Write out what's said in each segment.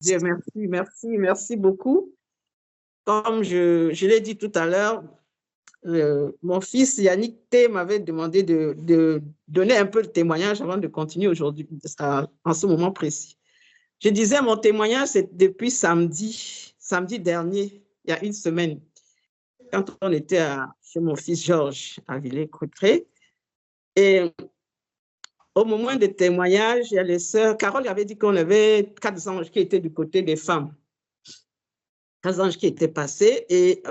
Dieu merci, merci, merci beaucoup. Comme je l'ai dit tout à l'heure, mon fils Yannick T m'avait demandé de donner un peu de témoignage avant de continuer aujourd'hui, en ce moment précis. Je disais, mon témoignage, c'est depuis samedi dernier, il y a une semaine, quand on était chez mon fils Georges à Villers-Cotterêts. Et au moment des témoignages, il y a les sœurs. Carole avait dit qu'on avait 4 anges qui étaient du côté des femmes. 4 anges qui étaient passés. Et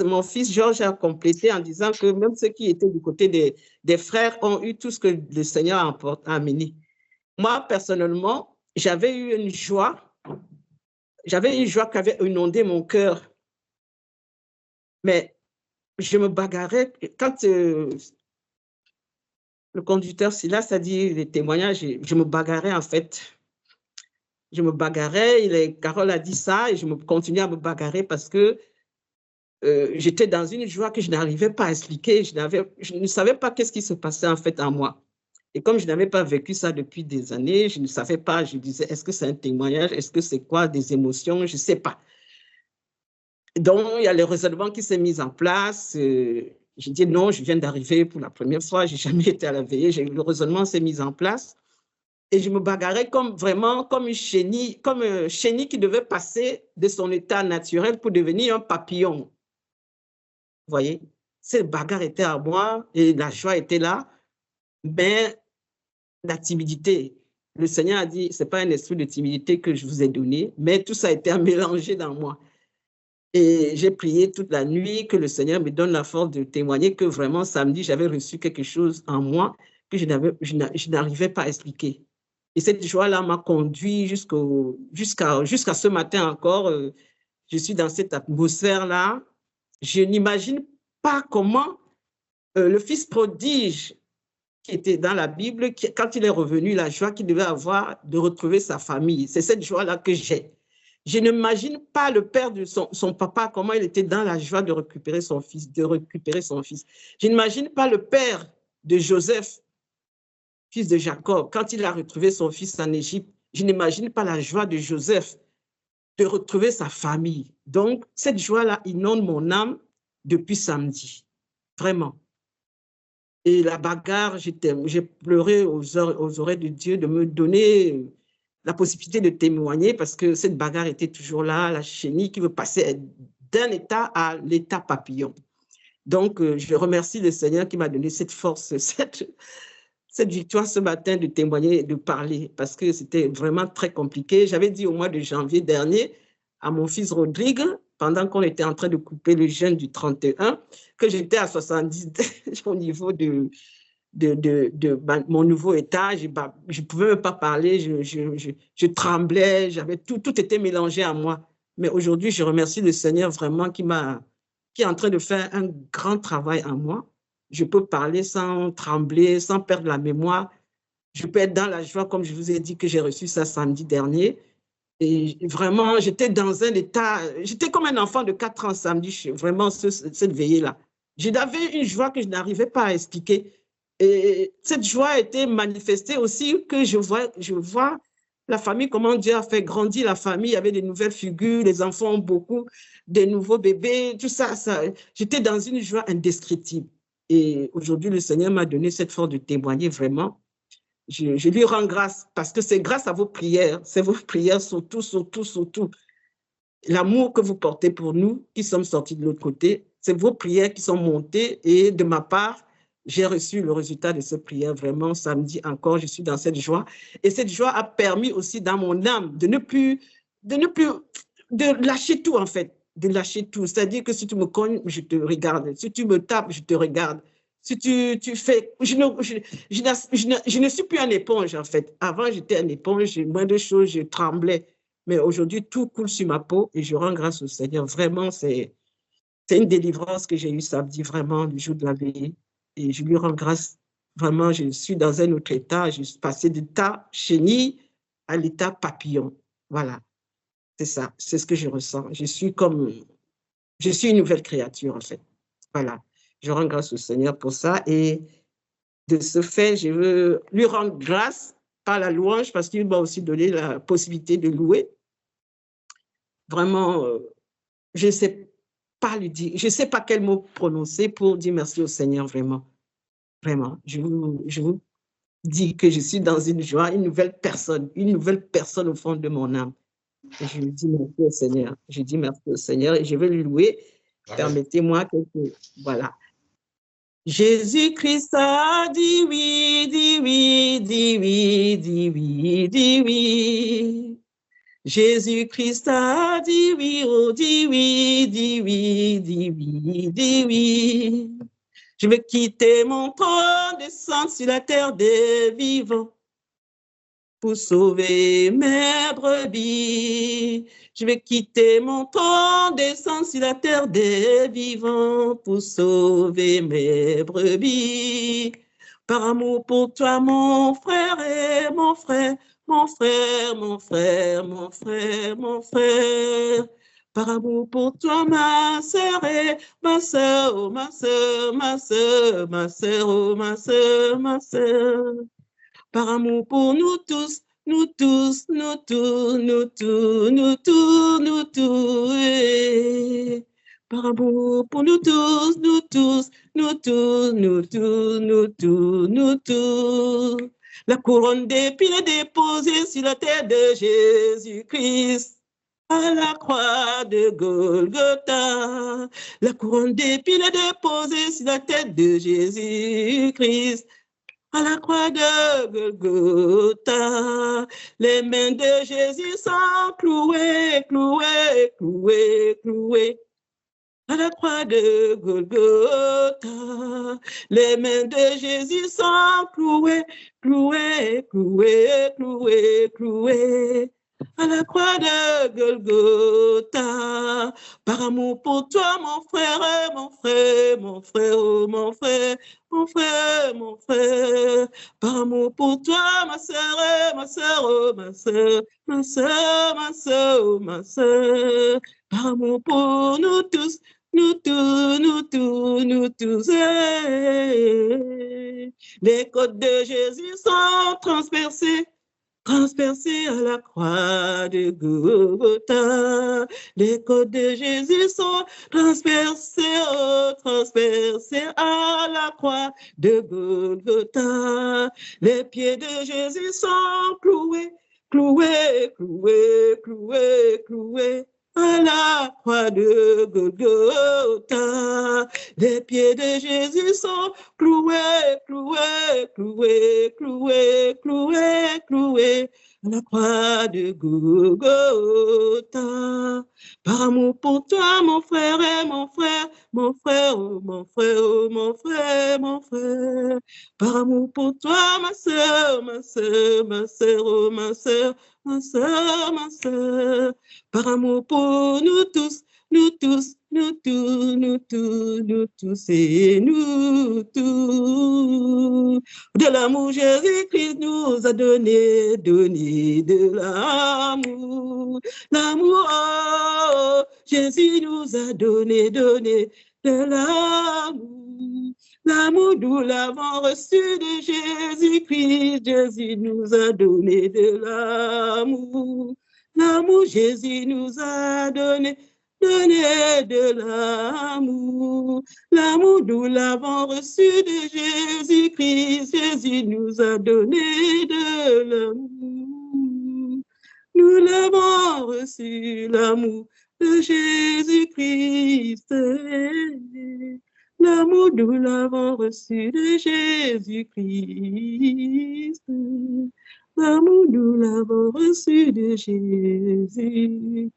mon fils Georges a complété en disant que même ceux qui étaient du côté des frères ont eu tout ce que le Seigneur a amené. Moi, personnellement, j'avais eu une joie. J'avais une joie qui avait inondé mon cœur. Mais je me bagarrais. Quand le conducteur Silas a dit les témoignages, je me bagarrais en fait. Je me bagarrais, Carole a dit ça et je continuais à me bagarrer parce que j'étais dans une joie que je n'arrivais pas à expliquer. Je ne savais pas qu'est-ce qui se passait en fait en moi. Et comme je n'avais pas vécu ça depuis des années, je ne savais pas, je disais, est-ce que c'est un témoignage? Est-ce que c'est quoi? Des émotions? Je ne sais pas. Donc, il y a le raisonnement qui s'est mis en place. J'ai dit non, je viens d'arriver pour la première fois, je n'ai jamais été à la veillée. Le raisonnement s'est mis en place. Et je me bagarrais comme une chenille, comme un chenille qui devait passer de son état naturel pour devenir un papillon. Vous voyez, cette bagarre était à moi et la joie était là, mais la timidité. Le Seigneur a dit, ce n'est pas un esprit de timidité que je vous ai donné, mais tout ça a été mélangé dans moi. Et j'ai prié toute la nuit que le Seigneur me donne la force de témoigner que vraiment samedi, j'avais reçu quelque chose en moi que je n'arrivais pas à expliquer. Et cette joie-là m'a conduit jusqu'à ce matin encore. Je suis dans cette atmosphère-là. Je n'imagine pas comment le fils prodige qui était dans la Bible, quand il est revenu, la joie qu'il devait avoir de retrouver sa famille. C'est cette joie-là que j'ai. Je n'imagine pas le père de son papa, comment il était dans la joie de récupérer son fils, Je n'imagine pas le père de Joseph, fils de Jacob, quand il a retrouvé son fils en Égypte. Je n'imagine pas la joie de Joseph de retrouver sa famille. Donc, cette joie-là inonde mon âme depuis samedi, vraiment. Et la bagarre, j'ai pleuré aux oreilles de Dieu de me donner la possibilité de témoigner parce que cette bagarre était toujours là, la chenille qui veut passer d'un état à l'état papillon. Donc, je remercie le Seigneur qui m'a donné cette force, cette victoire ce matin de témoigner, de parler, parce que c'était vraiment très compliqué. J'avais dit au mois de janvier dernier à mon fils Rodrigue, pendant qu'on était en train de couper le jeûne du 31, que j'étais à 70 au niveau de mon nouveau état. Je ne pouvais même pas parler, je tremblais, tout était mélangé à moi. Mais aujourd'hui, je remercie le Seigneur vraiment qui est en train de faire un grand travail en moi. Je peux parler sans trembler, sans perdre la mémoire. Je peux être dans la joie, comme je vous ai dit que j'ai reçu ça samedi dernier. Et vraiment, j'étais dans un état, j'étais comme un enfant de 4 ans samedi, vraiment cette veillée-là. J'avais une joie que je n'arrivais pas à expliquer. Et cette joie a été manifestée aussi que je vois la famille, comment Dieu a fait grandir la famille, il y avait des nouvelles figures, les enfants ont beaucoup, des nouveaux bébés, tout ça. J'étais dans une joie indescriptible. Et aujourd'hui, le Seigneur m'a donné cette force de témoigner vraiment. Je lui rends grâce parce que c'est grâce à vos prières, c'est vos prières surtout, surtout, surtout. L'amour que vous portez pour nous qui sommes sortis de l'autre côté, c'est vos prières qui sont montées et de ma part, j'ai reçu le résultat de ces prières vraiment samedi encore, je suis dans cette joie. Et cette joie a permis aussi dans mon âme de lâcher tout en fait, de lâcher tout. C'est-à-dire que si tu me cognes, je te regarde. Si tu me tapes, je te regarde. Si tu fais... Je ne suis plus une éponge, en fait. Avant, j'étais une éponge, moins de choses, je tremblais. Mais aujourd'hui, tout coule sur ma peau et je rends grâce au Seigneur. Vraiment, c'est une délivrance que j'ai eue samedi, vraiment, le jour de la veillée. Et je lui rends grâce. Vraiment, je suis dans un autre état. Je suis passé d'état chenille à l'état papillon. Voilà, c'est ça. C'est ce que je ressens. Je suis une nouvelle créature, en fait. Voilà. Je rends grâce au Seigneur pour ça. Et de ce fait, je veux lui rendre grâce par la louange parce qu'il m'a aussi donné la possibilité de louer. vraiment, je ne sais pas lui dire, je ne sais pas quel mot prononcer pour dire merci au Seigneur, vraiment. Vraiment, je vous dis que je suis dans une joie, une nouvelle personne au fond de mon âme. Et je lui dis merci au Seigneur. Je dis merci au Seigneur et je vais lui louer. Permettez-moi que, voilà. Jésus-Christ a dit oui, dit oui, dit oui, dit oui, dit oui. Jésus-Christ a dit oui, oh, dit oui, dit oui, dit oui, dit oui. Je vais quitter mon trône, descendre sur la terre des vivants pour sauver mes brebis. Je vais quitter mon trône, descendre sur la terre des vivants pour sauver mes brebis. Par amour pour toi, mon frère et mon frère, mon frère, mon frère, mon frère, mon frère. Par amour pour toi, ma sœur et ma sœur, oh, ma sœur, ma sœur, ma sœur, oh, ma sœur, ma sœur. Par amour pour nous tous, nous tous, nous tous, nous tous, nous tous, nous tous. Par amour pour nous tous, nous tous, nous tous, nous tous, nous tous, nous tous. La couronne d'épines est déposée sur la tête de Jésus-Christ. À la croix de Golgotha, la couronne d'épines est déposée sur la tête de Jésus-Christ. À la croix de Golgotha, les mains de Jésus sont clouées, clouées, clouées, clouées. À la croix de Golgotha, les mains de Jésus sont clouées, clouées, clouées, clouées, clouées. À la croix de Golgotha, par amour pour toi, mon frère, mon frère, mon frère, oh, mon frère, mon frère, mon frère. Par amour pour toi, ma sœur, ma sœur, oh, ma sœur, ma sœur, ma sœur, oh, ma sœur. Par amour pour nous tous, nous tous, nous tous, nous tous. Les côtes de Jésus sont transpercées, transpercées à la croix de Golgotha. Les côtes de Jésus sont transpercées, oh, transpercées à la croix de Golgotha. Les pieds de Jésus sont cloués, cloués, cloués, cloués, cloués. À la croix de Golgotha, les pieds de Jésus sont cloués, cloués, cloués, cloués, cloués, cloués. À la croix de Golgotha, par amour pour toi, mon frère et mon frère, mon frère, oh, mon frère, oh, mon frère, mon frère. Par amour pour toi, ma sœur, ma sœur, ma sœur, oh, ma sœur, ma sœur, ma sœur. Par amour pour nous tous, nous tous, nous tous, nous tous, nous tous et nous tous. De l'amour, Jésus-Christ nous a donné, donné de l'amour. L'amour, oh, Jésus nous a donné, donné de l'amour. L'amour, nous l'avons reçu de Jésus-Christ. Jésus nous a donné de l'amour. L'amour, Jésus nous a donné, donné de l'amour. L'amour, nous l'avons reçu de Jésus-Christ. Jésus nous a donné de l'amour. Nous l'avons reçu, l'amour de Jésus-Christ. L'amour, nous l'avons reçu de Jésus-Christ. L'amour, nous l'avons reçu de Jésus-Christ.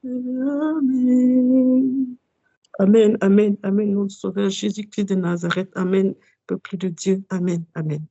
Amen. Amen, amen, amen, notre Sauveur Jésus-Christ de Nazareth. Amen, peuple de Dieu. Amen, amen.